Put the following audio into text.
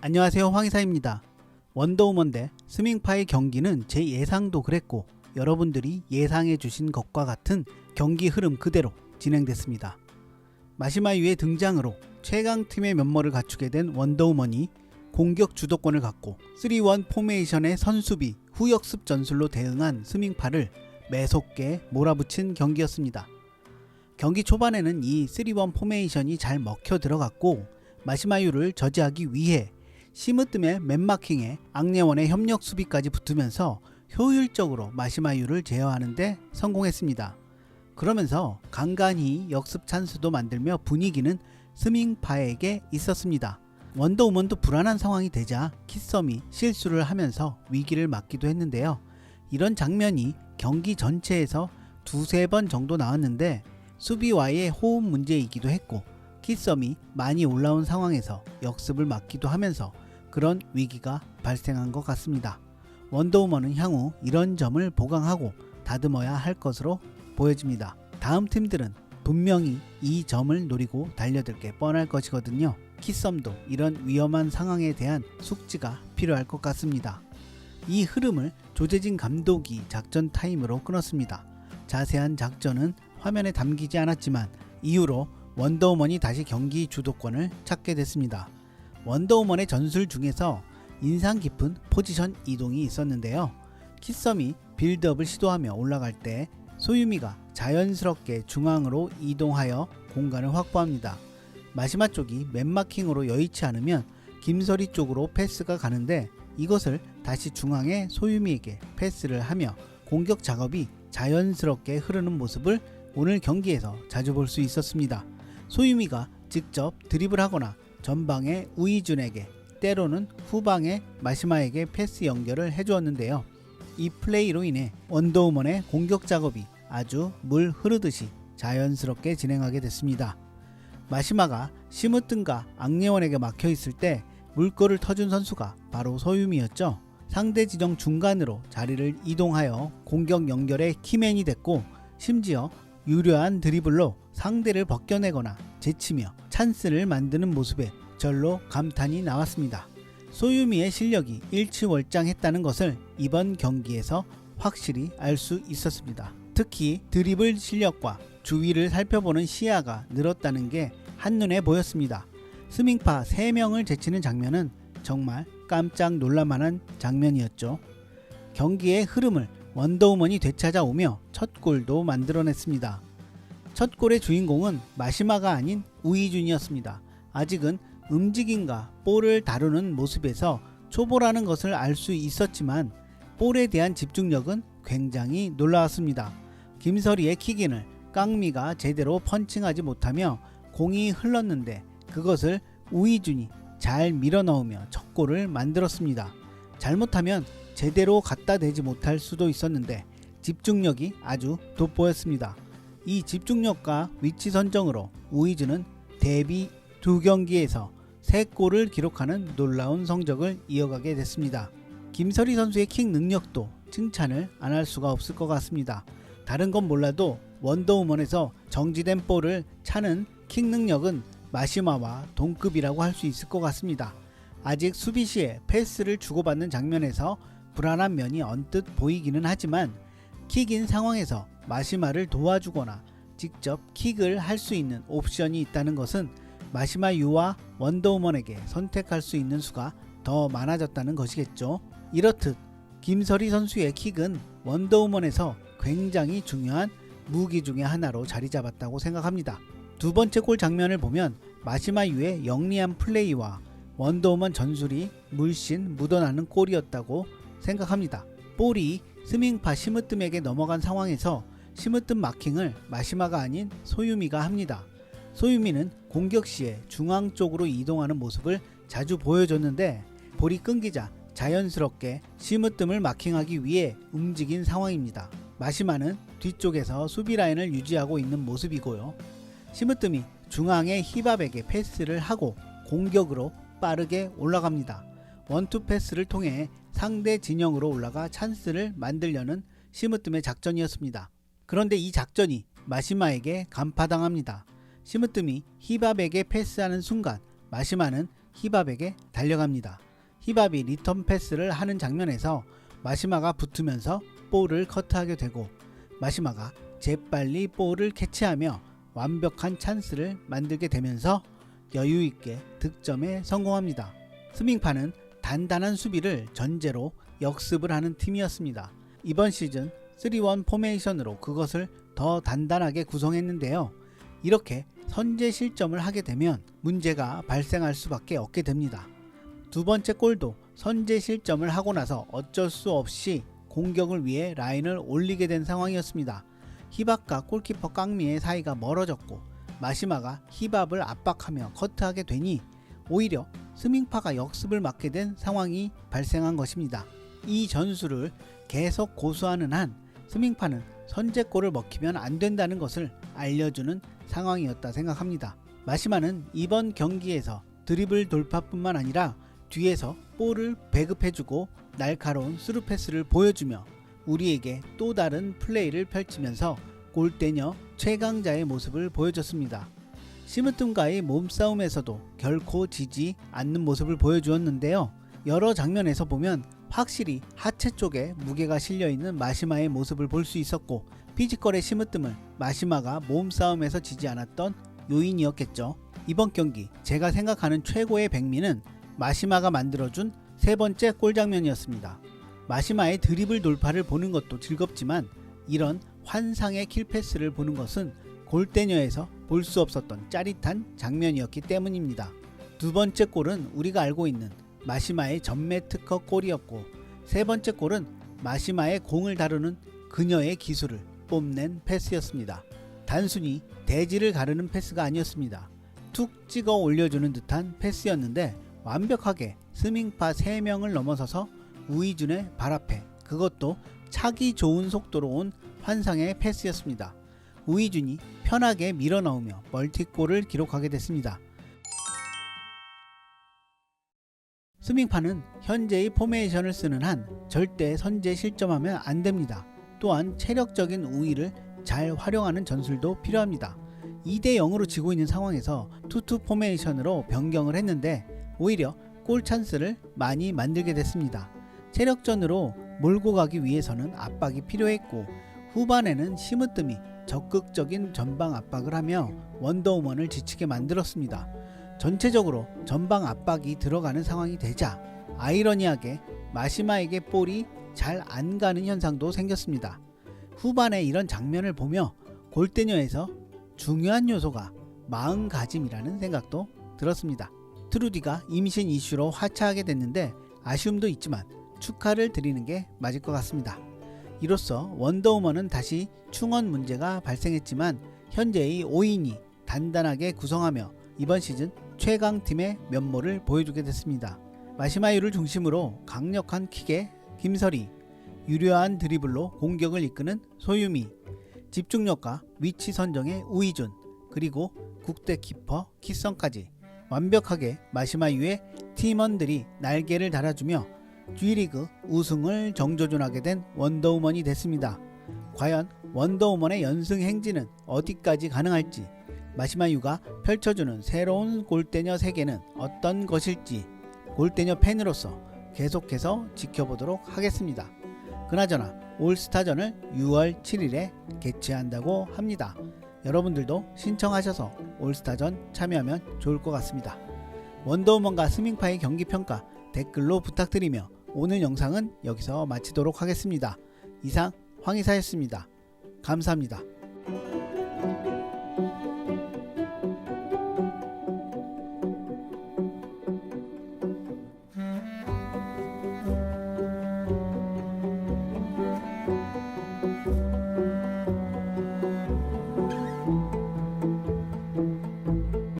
안녕하세요, 황희사입니다. 원더우먼 대 스밍파의 경기는 제 예상도 그랬고 여러분들이 예상해 주신 것과 같은 경기 흐름 그대로 진행됐습니다. 마시마유의 등장으로 최강팀의 면모를 갖추게 된 원더우먼이 공격 주도권을 갖고 3-1 포메이션의 선수비 후역습 전술로 대응한 스밍파를 매섭게 몰아붙인 경기였습니다. 경기 초반에는 이 3-1 포메이션이 잘 먹혀 들어갔고 마시마유를 저지하기 위해 시무뜸의 맨마킹에 앙예원의 협력 수비까지 붙으면서 효율적으로 마시마유를 제어하는 데 성공했습니다. 그러면서 간간히 역습 찬스도 만들며 분위기는 스밍파에게 있었습니다. 원더우먼도 불안한 상황이 되자 키썸이 실수를 하면서 위기를 맞기도 했는데요. 이런 장면이 경기 전체에서 두세 번 정도 나왔는데 수비와의 호흡 문제이기도 했고 키썸이 많이 올라온 상황에서 역습을 맞기도 하면서 그런 위기가 발생한 것 같습니다. 원더우먼은 향후 이런 점을 보강하고 다듬어야 할 것으로 보여집니다. 다음 팀들은 분명히 이 점을 노리고 달려들 게 뻔할 것이거든요. 키썸도 이런 위험한 상황에 대한 숙지가 필요할 것 같습니다. 이 흐름을 조재진 감독이 작전 타임으로 끊었습니다. 자세한 작전은 화면에 담기지 않았지만 이후로 원더우먼이 다시 경기 주도권을 찾게 됐습니다. 원더우먼의 전술 중에서 인상 깊은 포지션 이동이 있었는데요. 키썸이 빌드업을 시도하며 올라갈 때 소유미가 자연스럽게 중앙으로 이동하여 공간을 확보합니다. 마시마 쪽이 맨마킹으로 여의치 않으면 김설이 쪽으로 패스가 가는데 이것을 다시 중앙에 소유미에게 패스를 하며 공격 작업이 자연스럽게 흐르는 모습을 오늘 경기에서 자주 볼 수 있었습니다. 소유미가 직접 드리블하거나 전방의 우이준에게 때로는 후방의 마시마에게 패스 연결을 해주었는데요. 이 플레이로 인해 원더우먼의 공격 작업이 아주 물 흐르듯이 자연스럽게 진행하게 됐습니다. 마시마가 시무뜸과 앙예원에게 막혀있을 때 물꼬를 터준 선수가 바로 소유미였죠. 상대 지정 중간으로 자리를 이동하여 공격 연결의 키맨이 됐고 심지어 유려한 드리블로 상대를 벗겨내거나 제치며 찬스를 만드는 모습에 절로 감탄이 나왔습니다. 소유미의 실력이 일취월장했다는 것을 이번 경기에서 확실히 알 수 있었습니다. 특히 드리블 실력과 주위를 살펴보는 시야가 늘었다는 게 한눈에 보였습니다. 스밍파 3명을 제치는 장면은 정말 깜짝 놀랄만한 장면이었죠. 경기의 흐름을 원더우먼이 되찾아오며 첫 골도 만들어냈습니다. 첫 골의 주인공은 마시마가 아닌 우이준이었습니다. 아직은 움직임과 볼을 다루는 모습에서 초보라는 것을 알 수 있었지만 볼에 대한 집중력은 굉장히 놀라웠습니다. 김설이의 킥인을 깡미가 제대로 펀칭하지 못하며 공이 흘렀는데 그것을 우이준이 잘 밀어넣으며 첫 골을 만들었습니다. 잘못하면 제대로 갖다 대지 못할 수도 있었는데 집중력이 아주 돋보였습니다. 이 집중력과 위치 선정으로 우이준은 데뷔 2경기에서 3골을 기록하는 놀라운 성적을 이어가게 됐습니다. 김설이 선수의 킥 능력도 칭찬을 안 할 수가 없을 것 같습니다. 다른 건 몰라도 원더우먼에서 정지된 볼을 차는 킥 능력은 마시마와 동급이라고 할 수 있을 것 같습니다. 아직 수비 시에 패스를 주고받는 장면에서 불안한 면이 언뜻 보이기는 하지만 킥인 상황에서 마시마를 도와주거나 직접 킥을 할 수 있는 옵션이 있다는 것은 마시마유와 원더우먼에게 선택할 수 있는 수가 더 많아졌다는 것이겠죠. 이렇듯 김설이 선수의 킥은 원더우먼에서 굉장히 중요한 무기 중의 하나로 자리 잡았다고 생각합니다. 두 번째 골 장면을 보면 마시마유의 영리한 플레이와 원더우먼 전술이 물씬 묻어나는 골이었다고 생각합니다. 볼이 스밍파 시무뜸에게 넘어간 상황에서 시무뜸 마킹을 마시마가 아닌 소유미가 합니다. 소유미는 공격 시에 중앙 쪽으로 이동하는 모습을 자주 보여줬는데 볼이 끊기자 자연스럽게 시무뜸을 마킹하기 위해 움직인 상황입니다. 마시마는 뒤쪽에서 수비 라인을 유지하고 있는 모습이고요. 시무뜸이 중앙의 히밥에게 패스를 하고 공격으로 빠르게 올라갑니다. 원투 패스를 통해 상대 진영으로 올라가 찬스를 만들려는 시무뜸의 작전이었습니다. 그런데 이 작전이 마시마에게 간파당합니다. 시무뜸이 히밥에게 패스하는 순간 마시마는 히밥에게 달려갑니다. 히밥이 리턴 패스를 하는 장면에서 마시마가 붙으면서 볼을 커트하게 되고 마시마가 재빨리 볼을 캐치하며 완벽한 찬스를 만들게 되면서 여유있게 득점에 성공합니다. 스밍파는 단단한 수비를 전제로 역습을 하는 팀이었습니다. 이번 시즌 3-1 포메이션으로 그것을 더 단단하게 구성했는데요. 이렇게 선제 실점을 하게 되면 문제가 발생할 수밖에 없게 됩니다. 두 번째 골도 선제 실점을 하고 나서 어쩔 수 없이 공격을 위해 라인을 올리게 된 상황이었습니다. 히밥과 골키퍼 깡미의 사이가 멀어졌고 마시마가 히밥을 압박하며 커트하게 되니 오히려 스밍파가 역습을 맞게 된 상황이 발생한 것입니다. 이 전술을 계속 고수하는 한 스밍파는 선제골을 먹히면 안 된다는 것을 알려주는 상황이었다 생각합니다. 마시마는 이번 경기에서 드리블 돌파뿐만 아니라 뒤에서 볼을 배급해주고 날카로운 스루 패스를 보여주며 우리에게 또 다른 플레이를 펼치면서 골대녀 최강자의 모습을 보여줬습니다. 시무뜸과의 몸싸움에서도 결코 지지 않는 모습을 보여주었는데요. 여러 장면에서 보면 확실히 하체 쪽에 무게가 실려있는 마시마의 모습을 볼 수 있었고 피지컬의 시무뜸을 마시마가 몸싸움에서 지지 않았던 요인이었겠죠. 이번 경기 제가 생각하는 최고의 백미는 마시마가 만들어준 세 번째 골 장면이었습니다. 마시마의 드리블 돌파를 보는 것도 즐겁지만 이런 환상의 킬패스를 보는 것은 골대녀에서 볼 수 없었던 짜릿한 장면이었기 때문입니다. 두 번째 골은 우리가 알고 있는 마시마의 전매 특허 골이었고 세 번째 골은 마시마의 공을 다루는 그녀의 기술을 뽐낸 패스였습니다. 단순히 대지를 가르는 패스가 아니었습니다. 툭 찍어 올려주는 듯한 패스였는데 완벽하게 스밍파 3명을 넘어서서 우이준의 발 앞에 그것도 차기 좋은 속도로 온 환상의 패스였습니다. 우이준이 편하게 밀어넣으며 멀티골을 기록하게 됐습니다. 스밍파는 현재의 포메이션을 쓰는 한 절대 선제 실점하면 안됩니다. 또한 체력적인 우위를 잘 활용하는 전술도 필요합니다. 2대0으로 지고 있는 상황에서 투투 포메이션으로 변경을 했는데 오히려 골 찬스를 많이 만들게 됐습니다. 체력전으로 몰고 가기 위해서는 압박이 필요했고 후반에는 시무뜸이 적극적인 전방 압박을 하며 원더우먼을 지치게 만들었습니다. 전체적으로 전방 압박이 들어가는 상황이 되자 아이러니하게 마시마에게 볼이 잘 안 가는 현상도 생겼습니다. 후반에 이런 장면을 보며 골대녀에서 중요한 요소가 마음가짐이라는 생각도 들었습니다. 트루디가 임신 이슈로 하차하게 됐는데 아쉬움도 있지만 축하를 드리는 게 맞을 것 같습니다. 이로써 원더우먼은 다시 충원 문제가 발생했지만 현재의 5인이 단단하게 구성하며 이번 시즌 최강팀의 면모를 보여주게 됐습니다. 마시마유를 중심으로 강력한 킥의 김설이, 유려한 드리블로 공격을 이끄는 소유미, 집중력과 위치 선정의 우이준, 그리고 국대 키퍼 키성까지 완벽하게 마시마유의 팀원들이 날개를 달아주며 G리그 우승을 정조준하게 된 원더우먼이 됐습니다. 과연 원더우먼의 연승 행진은 어디까지 가능할지, 마시마유가 펼쳐주는 새로운 골대녀 세계는 어떤 것일지 골대녀 팬으로서 계속해서 지켜보도록 하겠습니다. 그나저나 올스타전을 6월 7일에 개최한다고 합니다. 여러분들도 신청하셔서 올스타전 참여하면 좋을 것 같습니다. 원더우먼과 스밍파의 경기평가 댓글로 부탁드리며 오늘 영상은 여기서 마치도록 하겠습니다. 이상 황의사였습니다. 감사합니다.